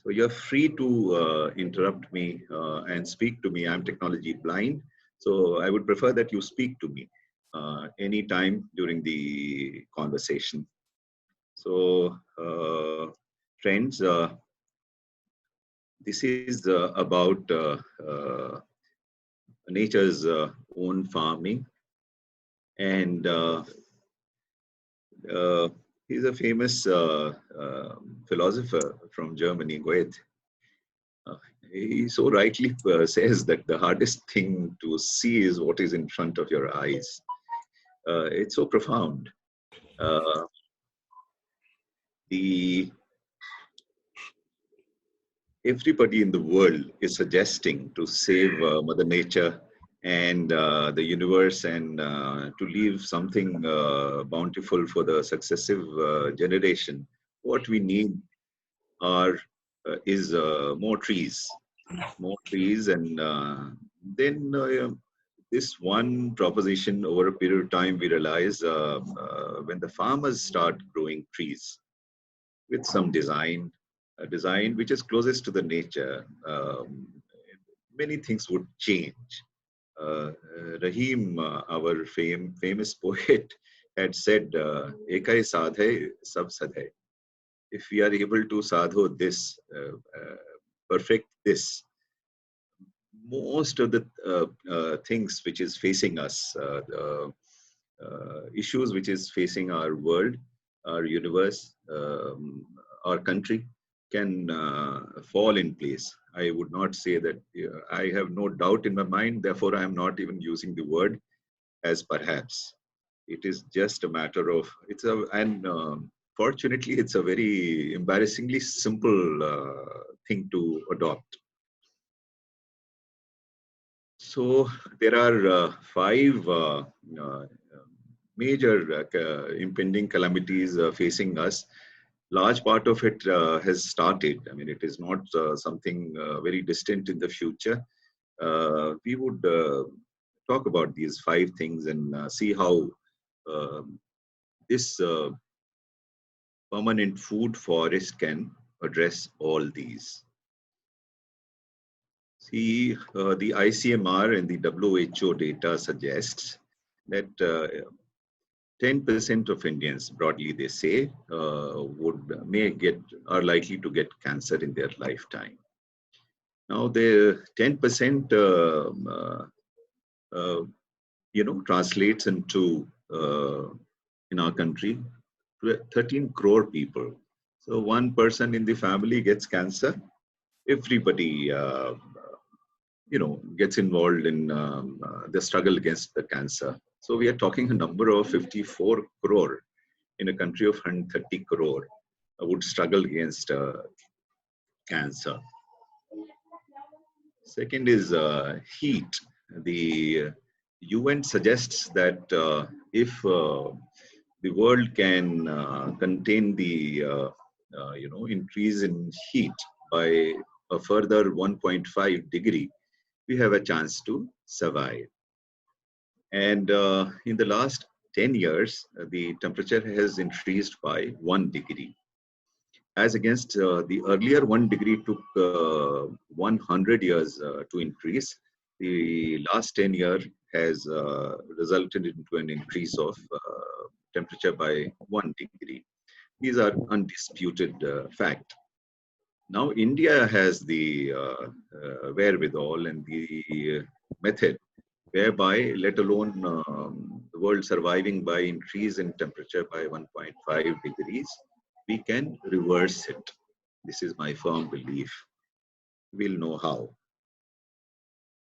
So you're free to interrupt me and speak to me. I'm technology blind, so I would prefer that you speak to me anytime during the conversation. So, friends, this is about nature's own farming, and uh, he's a famous philosopher from Germany, Goethe. Uh, he so rightly says that the hardest thing to see is what is in front of your eyes. It's so profound. Uh, the Everybody in the world is suggesting to save Mother Nature and the universe, and to leave something bountiful for the successive generation. What we need are more trees, and then this one proposition over a period of time we realize when the farmers start growing trees with some design, a design which is closest to the nature, many things would change. Rahim, our famous poet, had said, "Ekai sadhay, sab sadhay." If we are able to sadho this, perfect this, most of the things which is facing us, issues which is facing our world, our universe, our country, can fall in place. I would not say that I have no doubt in my mind, therefore I am not even using the word as perhaps. It is just a matter of, and fortunately, it's a very embarrassingly simple thing to adopt. So there are five major impending calamities facing us. Large part of it has started. I mean, it is not something very distant in the future. We would talk about these five things and see how um this permanent food forest can address all these. See, the ICMR and the WHO data suggests that 10% of Indians, broadly they say, are likely to get cancer in their lifetime. Now, the 10% uh, translates into in our country 13 crore people. So one person in the family gets cancer. Everybody, gets involved in the struggle against the cancer. So we are talking a number of 54 crore in a country of 130 crore would struggle against cancer. Second is heat. The UN suggests that if the world can contain the increase in heat by a further 1.5 degree, we have a chance to survive. And in the last 10 years, the temperature has increased by 1 degree. As against the earlier 1 degree took 100 years to increase, the last 10 years has resulted into an increase of temperature by 1 degree. These are undisputed fact. Now India has the wherewithal and the method whereby, let alone the world surviving by increase in temperature by 1.5 degrees, we can reverse it. This is my firm belief. We'll know how.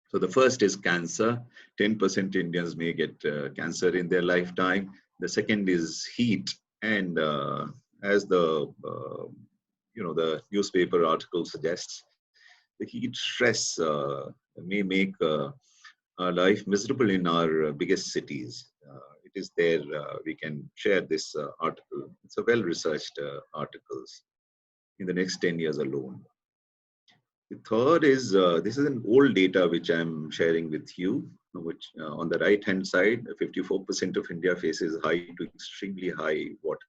So the first is cancer. 10% Indians may get cancer in their lifetime. The second is heat, and as the newspaper article suggests, the heat stress may make our life miserable in our biggest cities. It is there. We can share this article. It's a well-researched articles in the next 10 years alone. The third is, this is an old data which I'm sharing with you, which on the right-hand side, 54% of India faces high to extremely high water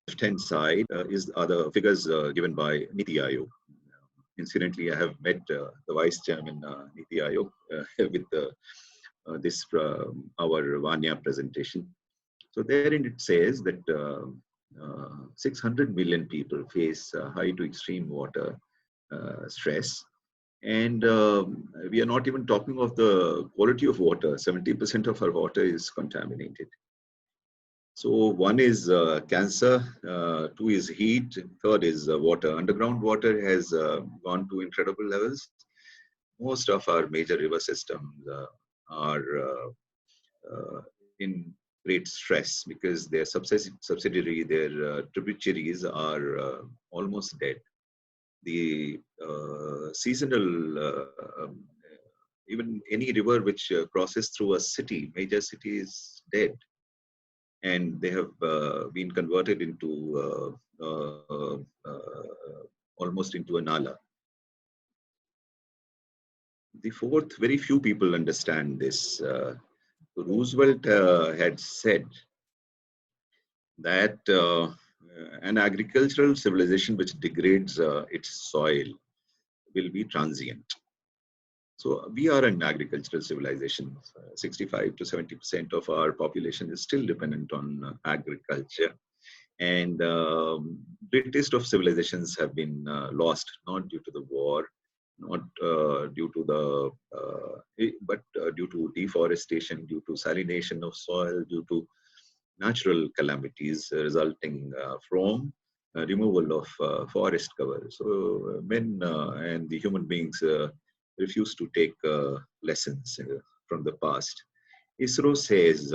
Left-hand side are the figures given by Niti Aayog. Incidentally, I have met the Vice Chairman Niti Aayog with this our Vanya presentation. So therein it says that 600 million people face high to extreme water stress. And we are not even talking of the quality of water. 70% of our water is contaminated. So one is cancer, two is heat, third is water. Underground water has gone to incredible levels. Most of our major river systems are in great stress because their subsidiary, their tributaries are almost dead. The seasonal, even any river which crosses through a city, major city is dead. And they have been converted into almost into a nala. The fourth, very few people understand this. Roosevelt had said that an agricultural civilization which degrades its soil will be transient. So we are an agricultural civilization. 65 to 70% of our population is still dependent on agriculture. And greatest of civilizations have been lost, not due to the war, not due to the, but due to deforestation, due to salination of soil, due to natural calamities resulting from removal of forest cover. So men and the human beings refuse to take lessons from the past. ISRO says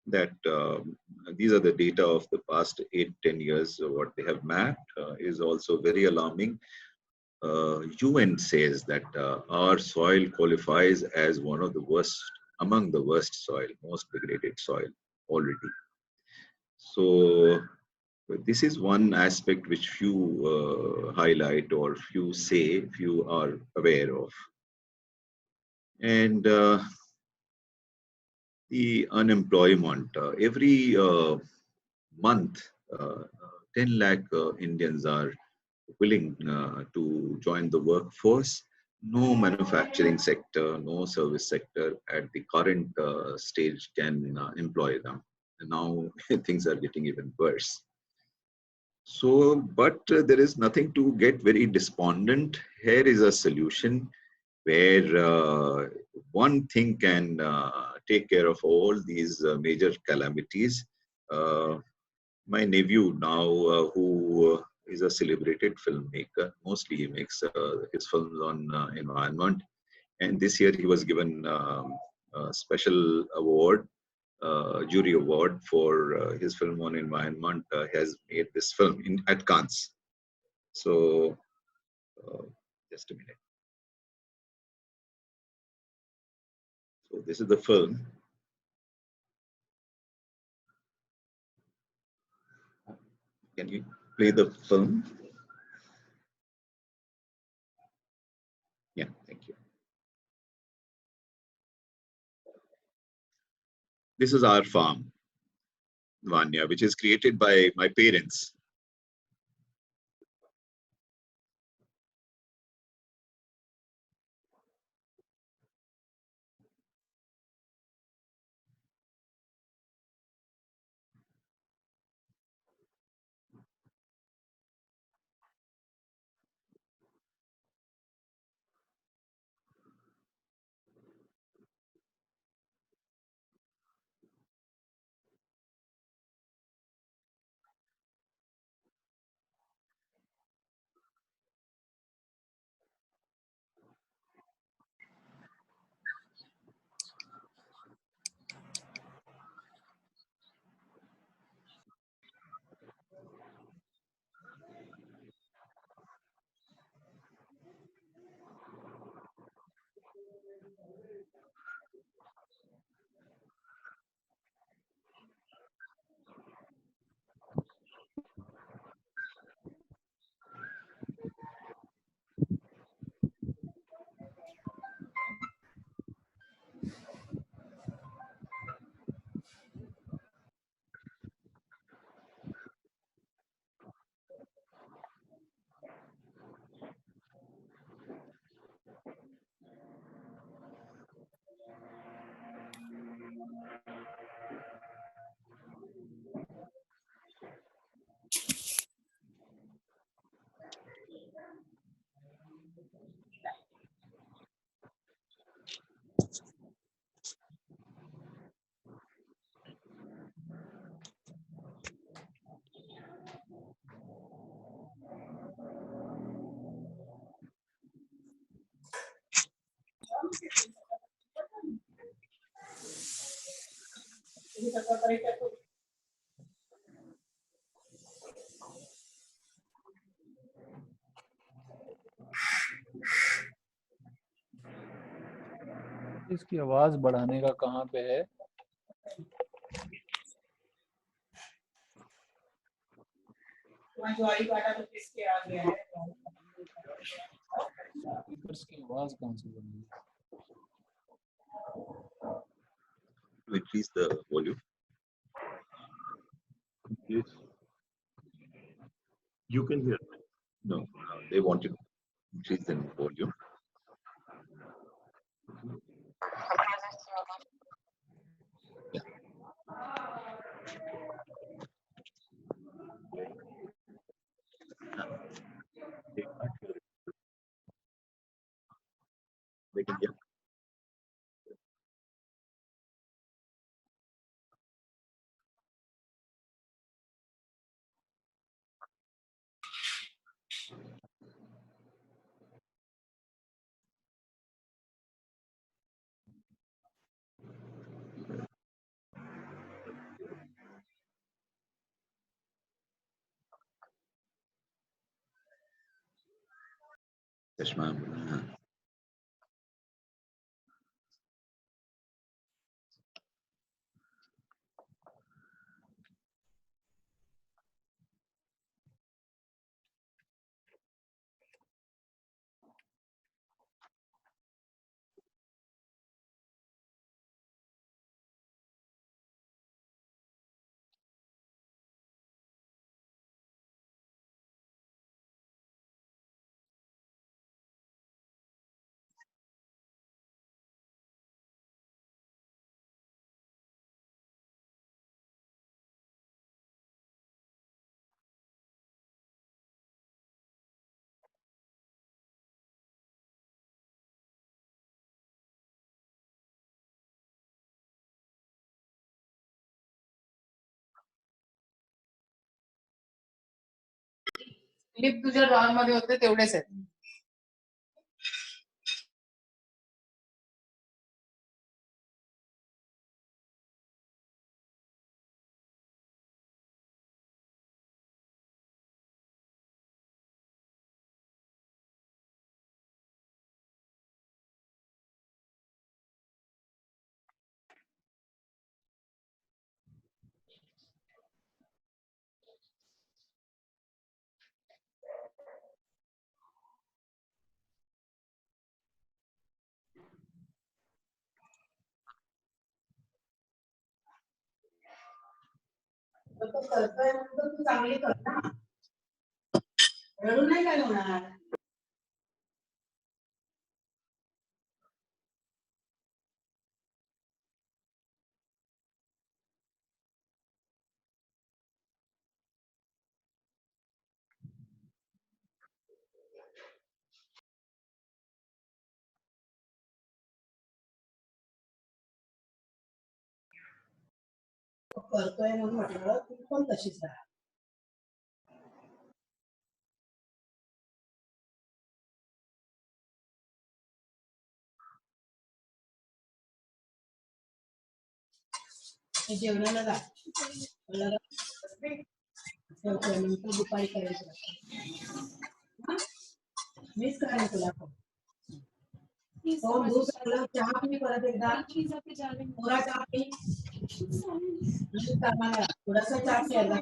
that these are the data of the past 8-10 years. What they have mapped is also very alarming. UN says that our soil qualifies as one of the worst, among the worst soil, most degraded soil already. So this is one aspect which few highlight or few say, few are aware of. And the unemployment, every month, 10 lakh Indians are willing to join the workforce. No manufacturing sector, no service sector at the current stage can employ them. And now things are getting even worse. So, but there is nothing to get very despondent. Here is a solution where one thing can take care of all these major calamities. My nephew now, who is a celebrated filmmaker, mostly he makes his films on environment. And this year he was given a special award, jury award for his film on environment. Has made this film at Cannes. So, just a minute. So this is the film. Can you play the film? Yeah, thank you. This is our farm, Vanya, which is created by my parents. इसकी आवाज बढ़ाने का कहाँ पे है? इसकी आवाज कहाँ से बढ़ेगी? To increase the volume. Yes. You can hear. No, they want to increase the volume. Yeah. They can hear. Yes, ma'am. Clip तुझ्या ड्रॉअर मध्ये होते तेवढेच आहेत. तो करतोय म्हणून तू चांगली कर ना, रडून नाही काय होणार. करतोय म्हणून म्हटलं तू पण तशीच राहा. जेवणाला जा, दुपारी करायचं. मीच करेन तुला फोन. दूध चहा पी परत एकदा, थोडा चहा पी, थोडासा चहा प्यायला.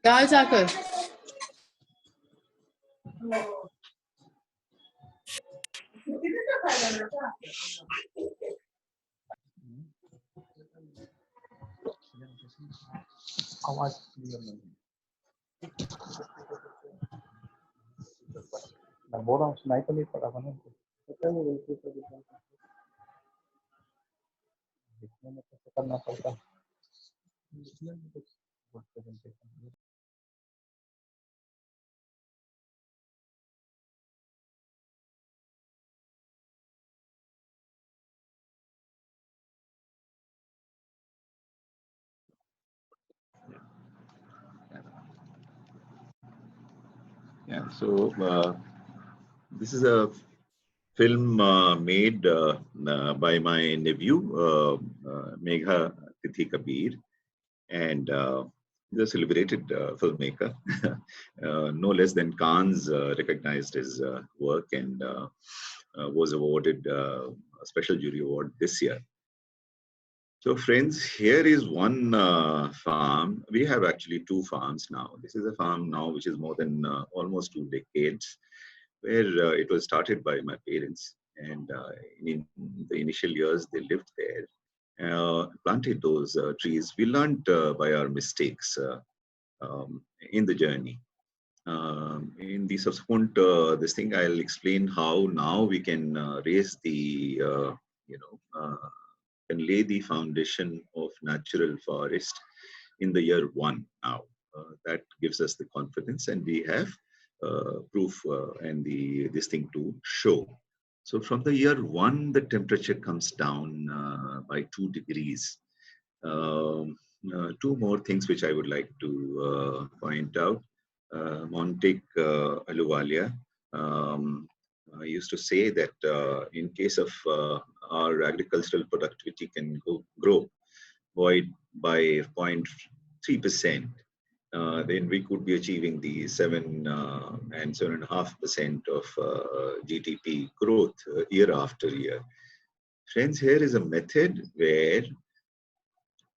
डाळ साखर आवाज क्लियर नहीं है। मैं बोल रहा हूँ सुनाई तो नहीं पड़ा मैंने, दिखने में कैसे करना पड़ता है। Yeah. So this is a film made by my nephew, Megha Tithi Kabir, and he's a celebrated filmmaker, no less than Cannes recognized his work and was awarded a special jury award this year. So friends, here is one farm. We have actually two farms now. This is a farm now which is more than almost 2 decades, where it was started by my parents. And in the initial years, they lived there, planted those trees. We learned by our mistakes in the journey. In the subsequent this thing, I'll explain how now we can raise the you know can lay the foundation of natural forest in the year one now. That gives us the confidence, and we have proof and the this thing to show. So from the year one, the temperature comes down by 2 degrees. Two more things which I would like to point out. Montek Ahluwalia used to say that in case of our agricultural productivity can grow by 0.3%, then we could be achieving the 7.5% of GDP growth year after year. Friends, here is a method where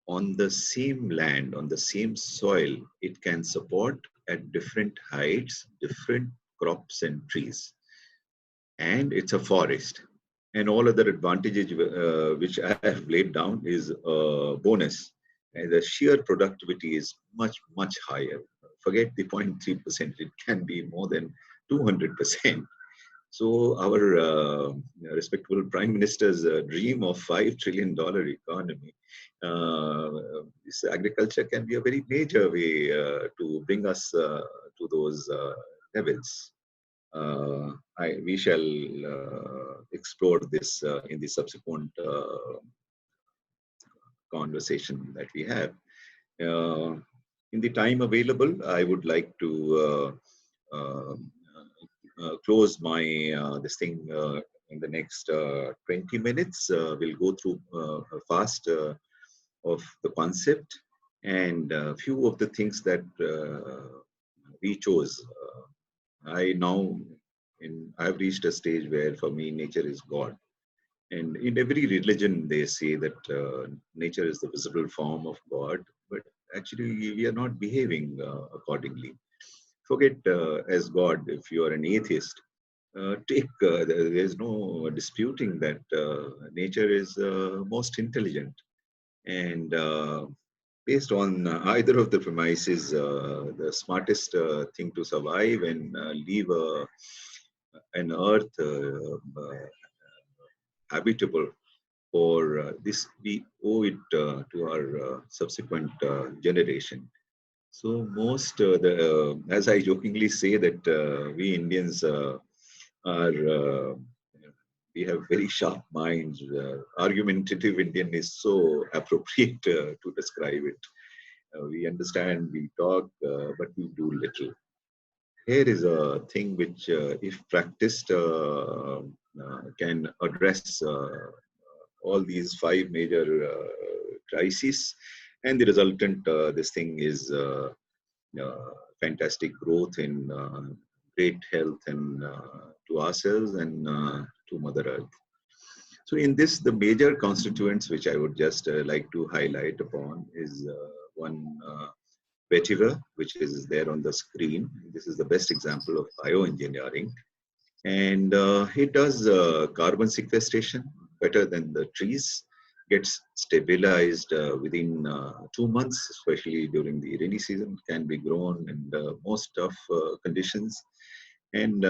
on the same land, on the same soil, it can support at different heights, different crops and trees. And it's a forest. And all other advantages which I have laid down is a bonus. And the sheer productivity is much, much higher. Forget the 0.3%, it can be more than 200%. So our respectable Prime Minister's dream of $5 trillion economy, this agriculture can be a very major way to bring us to those levels. We shall explore this in the subsequent conversation that we have. In the time available, I would like to close my this thing in the next 20 minutes. We'll go through fast of the concept and a few of the things that we chose. I've reached a stage where for me nature is God. And in every religion, they say that nature is the visible form of God, but actually we are not behaving accordingly. Forget as God, if you are an atheist, there's no disputing that nature is most intelligent. And based on either of the premises, the smartest thing to survive and leave an earth habitable for this, we owe it to our subsequent generation. So most as I jokingly say that we Indians we have very sharp minds. Argumentative Indian is so appropriate to describe it. We understand, we talk, but we do little. Here is a thing which, if practiced, can address all these 5 major crises, and the resultant this thing is fantastic growth in great health and to ourselves and to Mother Earth. So in this, the major constituents which I would just like to highlight upon is one vetiver, which is there on the screen. This is the best example of bioengineering. And it does carbon sequestration better than the trees, gets stabilized within 2 months, especially during the rainy season, can be grown in most of conditions, and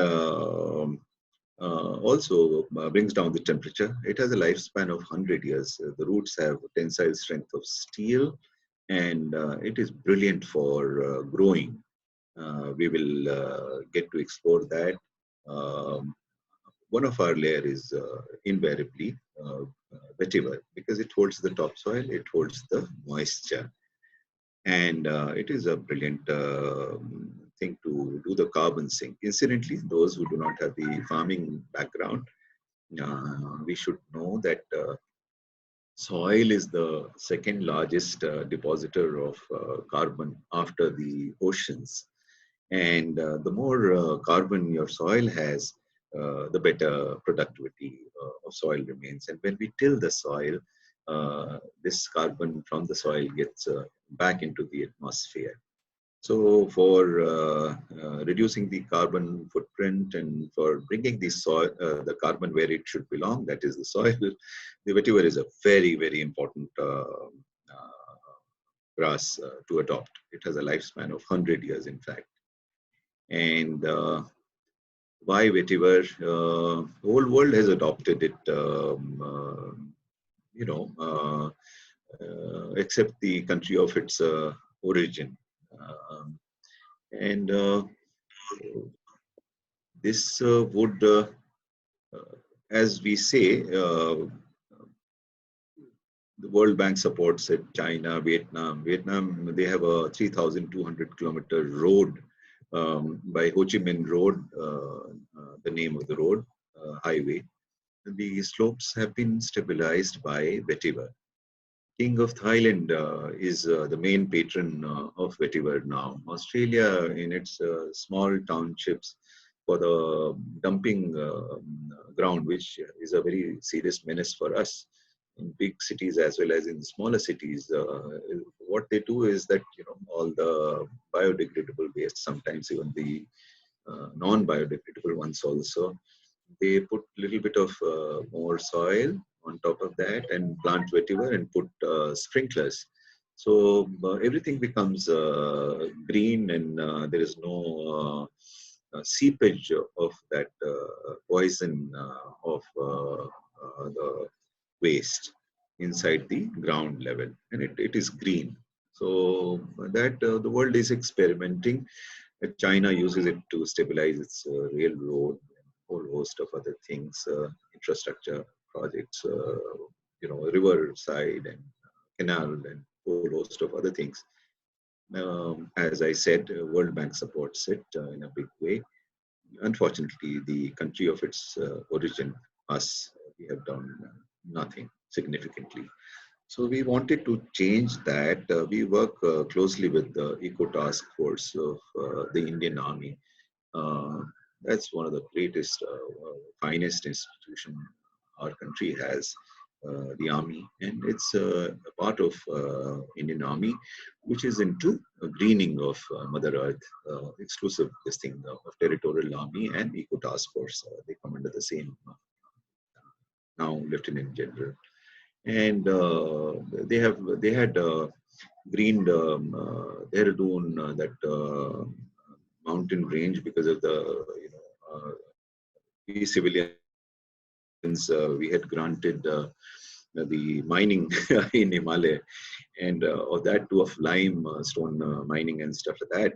also brings down the temperature. It has a lifespan of 100 years. The roots have tensile strength of steel, and it is brilliant for growing. We will get to explore that. One of our layer is invariably vetiver because it holds the topsoil, it holds the moisture, and it is a brilliant thing to do the carbon sink. Incidentally, those who do not have the farming background, we should know that soil is the second largest depositor of carbon after the oceans. And the more carbon your soil has, the better productivity of soil remains. And when we till the soil, this carbon from the soil gets back into the atmosphere. So for reducing the carbon footprint and for bringing the soil, the carbon where it should belong, that is the soil, the vetiver is a very, very important grass to adopt. It has a lifespan of 100 years, in fact. And why vetiver? The whole world has adopted it, except the country of its origin. And this would, as we say, the World Bank supports it, China, Vietnam. Vietnam, they have a 3,200-kilometer road by Ho Chi Minh Road, the name of the road, highway. The slopes have been stabilized by vetiver. King of Thailand is the main patron of vetiver now. Australia, in its small townships, for the dumping ground, which is a very serious menace for us in big cities as well as in smaller cities. What they do is that, all the biodegradable waste, sometimes even the non-biodegradable ones also, they put a little bit of more soil on top of that and plant vetiver and put sprinklers. So everything becomes green, and there is no seepage of that poison of the waste inside the ground level, and it is green. So that the world is experimenting. China uses it to stabilize its railroad, whole host of other things, infrastructure projects, river side and canal and whole host of other things. As I said, World Bank supports it in a big way. Unfortunately, the country of its origin, us, we have done nothing significantly. So we wanted to change that. We work closely with the Eco Task Force of the Indian Army. That's one of the greatest, finest institution our country has, the Army, and it's a part of Indian Army, which is into greening of Mother Earth, exclusive this thing of Territorial Army and Eco Task Force. They come under the same now Lieutenant General, and they had greened Dehradun, that mountain range, because of the we civilians we had granted the mining in Himalaya, and of that too, of limestone mining and stuff like that,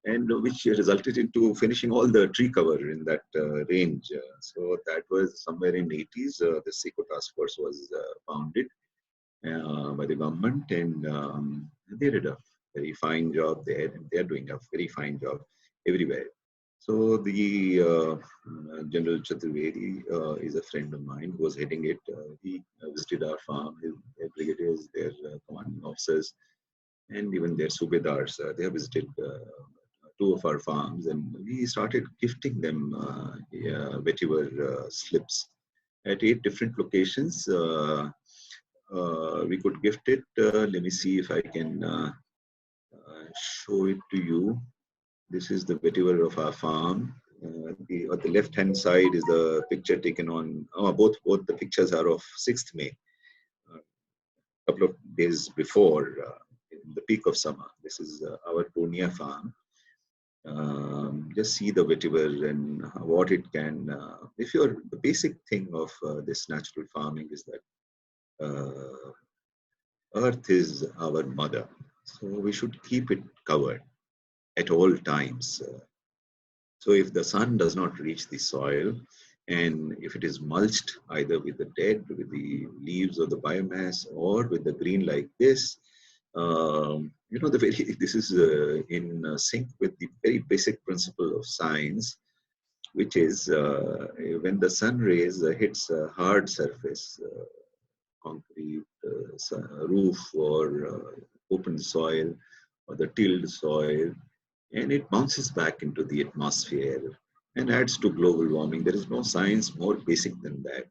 and which resulted into finishing all the tree cover in that range. So that was somewhere in 80s. The Eco Task Force was founded by the government, and they did a very fine job there, and they're doing a very fine job everywhere. So the General Chaturvedi is a friend of mine who was heading it. He visited our farm, their brigadiers, their commanding officers, and even their subedars. They have visited two of our farms, and we started gifting them vetiver slips at 8 different locations. We could gift it. Let me see if I can show it to you. This is the vetiver of our farm. On the left-hand side is the picture taken on. Both the pictures are of 6th May, a couple of days before, in the peak of summer. This is our Purnia farm. Just see the vetiver and what it can. The basic thing of this natural farming is that earth is our mother, so we should keep it covered at all times. So if the sun does not reach the soil, and if it is mulched either with the dead, with the leaves of the biomass, or with the green like this, you know, this is in sync with the very basic principle of science, which is when the sun rays hits a hard surface, concrete roof or open soil or the tilled soil, and it bounces back into the atmosphere and adds to global warming. There is no science more basic than that.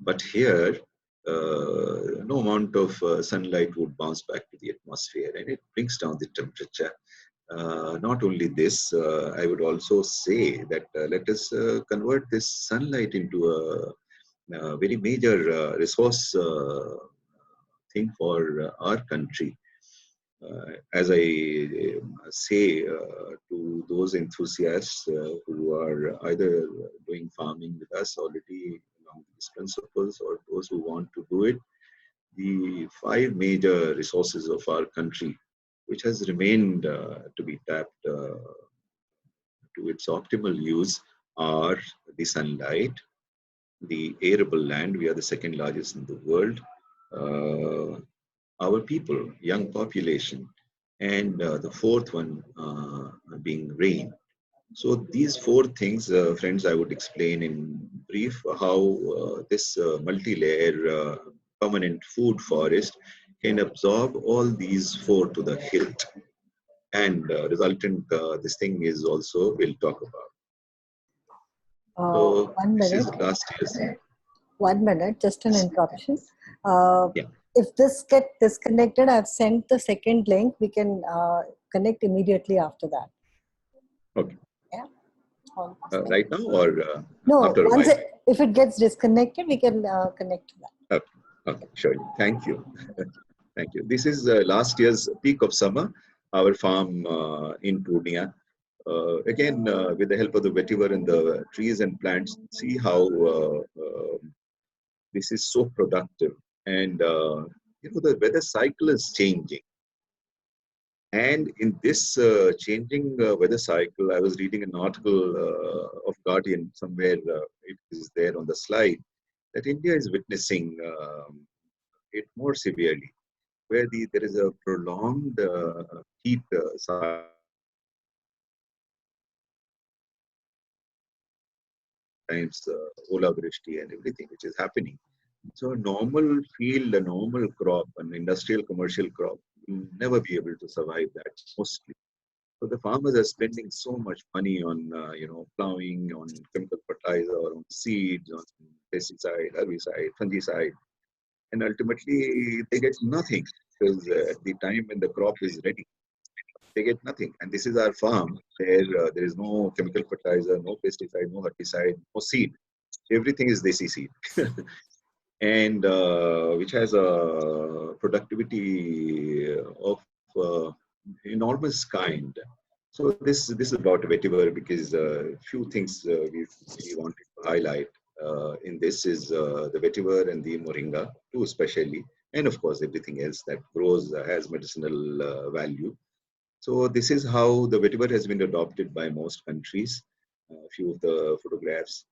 But here, no amount of sunlight would bounce back to the atmosphere, and it brings down the temperature. Not only this, I would also say that let us convert this sunlight into a very major resource thing for our country. As I say to those enthusiasts who are either doing farming with us already along these principles, or those who want to do it, the five major resources of our country, which has remained to be tapped to its optimal use, are the sunlight, the arable land, we are the second largest in the world, our people, young population, and the fourth one being rain. So these four things, friends, I would explain in brief how this multi-layer permanent food forest can absorb all these four to the hilt. And resultant, this thing is also we'll talk about. So One this minute. is last year's. 1 minute, just an interruption. Yeah. If this get disconnected, I've sent the second link. We can connect immediately after that. Okay. Yeah. Right now or no, after a once while? if it gets disconnected, we can connect to that. Okay. Okay, sure. Thank you. Thank you. This is last year's peak of summer, our farm in Purnia. Again, with the help of the vetiver and the trees and plants, see how this is so productive. And, you know, the weather cycle is changing. And in this changing weather cycle, I was reading an article of Guardian, somewhere it is there on the slide, that India is witnessing it more severely, where there is a prolonged heat sometimes Ola Vrishti and everything which is happening. So a normal field, a normal crop, an industrial commercial crop will never be able to survive that mostly. So the farmers are spending so much money on you know, plowing, on chemical fertilizer, on seeds, on pesticide, herbicide, fungicide, and ultimately they get nothing because at the time when the crop is ready, they get nothing. And this is our farm where there is no chemical fertilizer, no pesticide, no herbicide, no seed. Everything is desi seed, and which has a productivity of enormous kind. So this is about vetiver, because few things we wanted to highlight in this is the vetiver and the moringa, too especially, and of course everything else that grows has medicinal value. So this is how the vetiver has been adopted by most countries. A few of the photographs.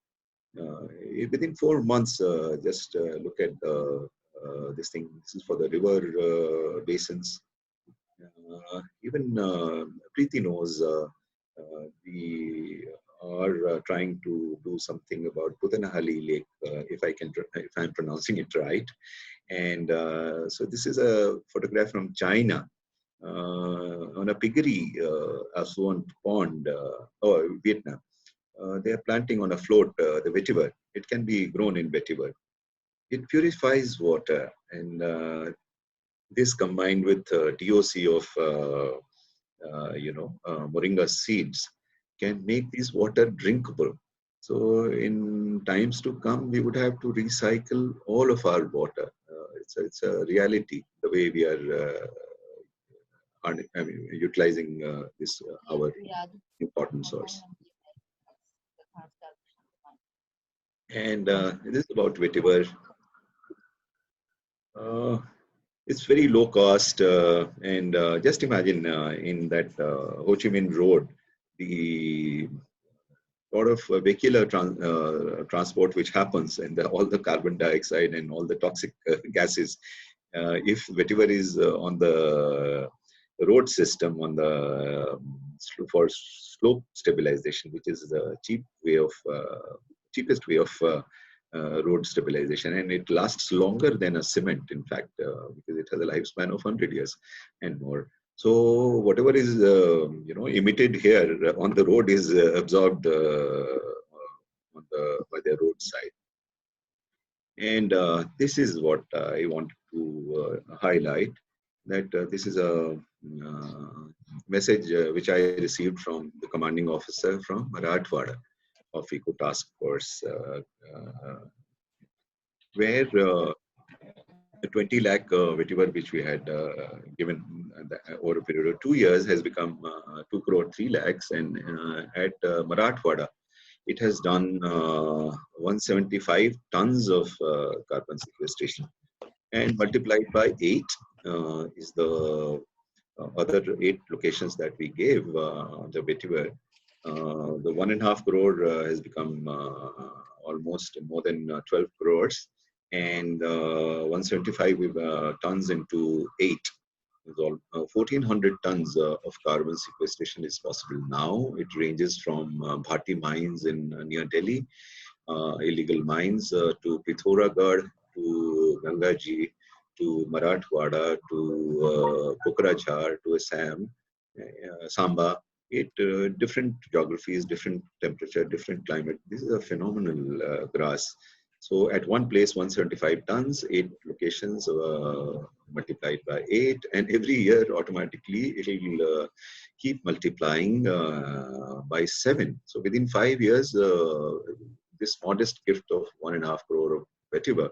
Within 4 months, just look at this thing. This is for the river basins. Even Preeti knows we are trying to do something about Putanahalli Lake, if I'm pronouncing it right. And so this is a photograph from China on a piggery affluent pond, or Vietnam. They are planting on a float the vetiver. It can be grown in vetiver. It purifies water, and this combined with DOC of moringa seeds can make this water drinkable. So in times to come, we would have to recycle all of our water. It's a reality, the way we are utilizing this our important source. And this is about vetiver. It's very low cost, and just imagine in that Ho Chi Minh Road, the lot of vehicular transport which happens, and all the carbon dioxide and all the toxic gases. If vetiver is on the road system on the for slope stabilization, which is the cheapest way of road stabilization, and it lasts longer than a cement, in fact, because it has a lifespan of 100 years and more. So whatever is emitted here on the road is absorbed by the roadside. And this is what I want to highlight, that this is a message which I received from the commanding officer from Marathwada of Eco Task Force, where the 20 lakh vetiver which we had given over a period of 2 years has become 2 crore 3 lakhs, and at Marathwada it has done 175 tons of carbon sequestration, and multiplied by 8 is the other 8 locations that we gave the vetiver. The 1.5 crore has become almost more than 12 crores, and 175 tons into 8 is all 1400 tons of carbon sequestration is possible now. It ranges from Bhati mines in near Delhi, illegal mines, to Pithoragarh, to Gangaji, to Marathwada, to Pokrajhar, to Assam, Samba. Different geographies, different temperature, different climate. This is a phenomenal grass. So at one place, 175 tons, 8 locations multiplied by 8, and every year automatically it will keep multiplying by 7. So within 5 years, this modest gift of 1.5 crore of vetiver,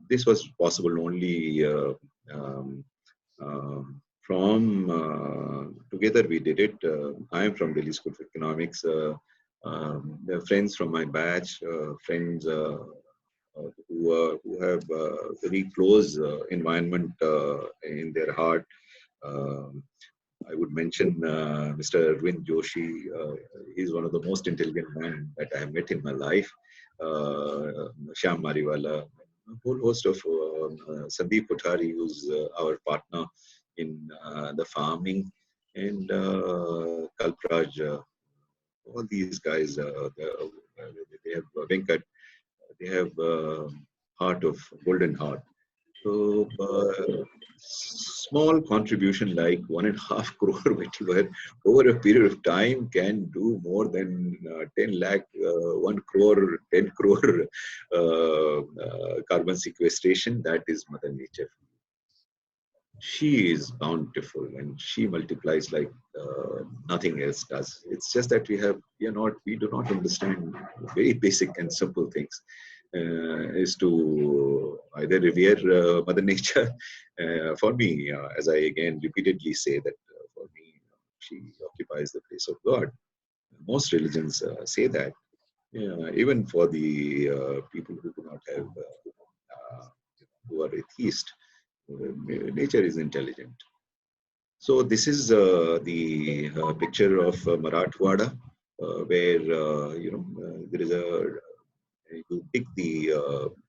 this was possible only from together we did it. I am from Delhi School of Economics. There are friends from my batch, friends who have very close environment in their heart. I would mention Mr. Arvind Joshi. He's one of the most intelligent men that I have met in my life. Shyam Mariwala, a whole host of Sandeep Kothari, who's our partner in the farming, and Kalpraj. All these guys, they have Venkat, they have heart of golden heart. So small contribution like 1.5 crore vetiver over a period of time can do more than 10 lakh, 1 crore, 10 crore carbon sequestration. That is Mother Nature. She is bountiful and she multiplies like nothing else does. It's just that we do not understand very basic and simple things. Is to either revere Mother Nature. For me, as I again repeatedly say, that for me, she occupies the place of God. Most religions say that. Even for the people who do not have, who are atheist, nature is intelligent. So this is the picture of Marathwada, where there is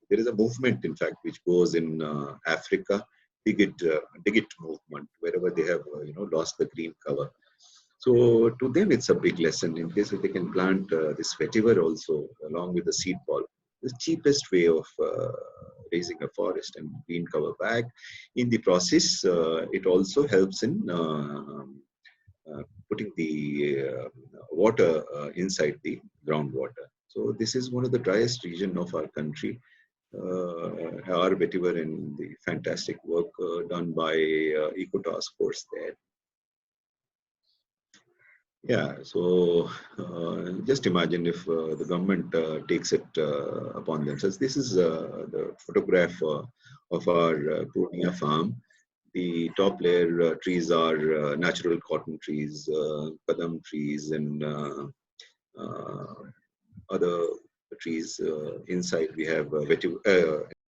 there is a movement, in fact, which goes in Africa, dig it movement, wherever they have lost the green cover. So to them, it's a big lesson. In case if they can plant this vetiver also along with the seed ball, the cheapest way of raising a forest and green cover back. In the process, it also helps in putting the water inside the groundwater. So this is one of the driest region of our country. Our vetiver and the fantastic work done by Eco Task Force there. Yeah, so just imagine if the government takes it upon themselves. This is the photograph of our Purnia farm. The top layer trees are natural cotton trees, padam trees, and other trees. Inside we have